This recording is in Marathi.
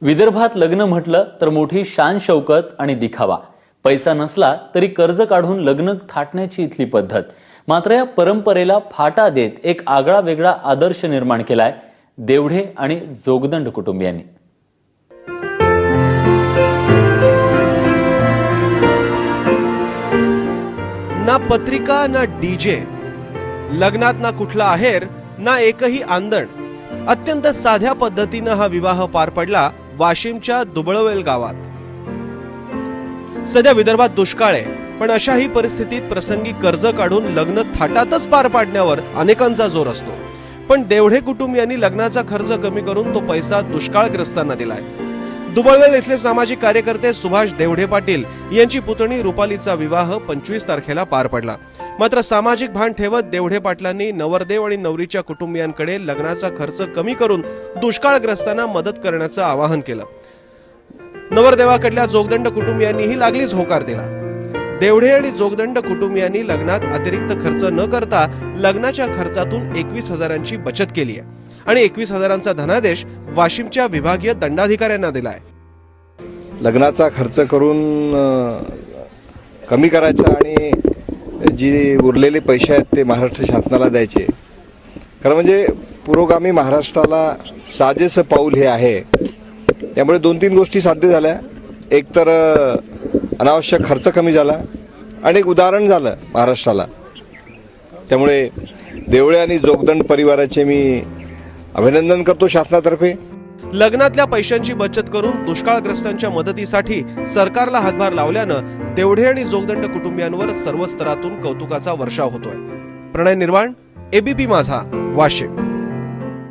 विदर्भात लग्न म्हटलं तर मोठी शान शौकत आणि दिखावा। पैसा नसला तरी कर्ज काढून लग्न थाटण्याची इथली पद्धत। मात्र या परंपरेला फाटा देत एक आगळा वेगळा आदर्श निर्माण केलाय देवढे आणि जोगदंड कुटुंबियांनी। ना पत्रिका ना डीजे, लग्नात ना कुठला आहेर ना एकही आंदण, अत्यंत साध्या पद्धतीने हा विवाह पार पडला वाशिमच्या दुबळवेल गावात। सध्या विदर्भात दुष्काळ आहे, पण अशाही परिस्थितीत प्रसंगी कर्ज काढून लग्न थाटातच पार पाडण्यावर अनेकांचा जोर असतो। पण देवढे कुटुंबियांनी लग्नाचा खर्च कमी करून तो पैसा दुष्काळग्रस्तांना दिलाय। दुबळवेल इथले सामाजिक कार्यकर्ते सुभाष देवढे पाटील यांची पुतणी रुपालीचा विवाह 25 तारखेला पार पडला। मात्र सामाजिक भान ठेवत देवढे पाटलांनी नवरदेव आणि नवरीच्या कुटुंबियांकडे लग्नाचा खर्च कमी करून दुष्काळग्रस्तांना मदत करण्याचं आवाहन केलं। नवरदेवाकडल्या जोगदंड कुटुंबियांनीही लागलीच होकार दिला। देवढे आणि जोगदंड कुटुंबियांनी लग्नात अतिरिक्त खर्च न करता लग्नाच्या खर्चातून 21,000ची बचत केली आहे आणि 21,000चा धनादेश वाशिमच्या विभागीय दंडाधिकाऱ्यांना दिलाय। लग्नाचा खर्च करून कमी करायचा आणि जी उरलेले पैसे आहेत ते महाराष्ट्र शासनाला द्यायचे। खरं म्हणजे पुरोगामी महाराष्ट्राला साजेसं पाऊल हे आहे। त्यामुळे 2-3 गोष्टी साध्य झाल्या। एक तर अनावश्यक खर्च कमी झाला आणि एक उदाहरण झालं महाराष्ट्राला। त्यामुळे देवळे आणि जोगदंड परिवाराचे मी अभिनंदन करतो शासनातर्फे। लग्नातल्या पैशांची बचत करून दुष्काळग्रस्तांच्या मदतीसाठी सरकारला हातभार लावल्यानं देवढे आणि जोगदंड कुटुंबियांवर सर्व स्तरातून कौतुकाचा वर्षाव होतोय। प्रणय निर्वाण, एबीपी माझा, वाशिम।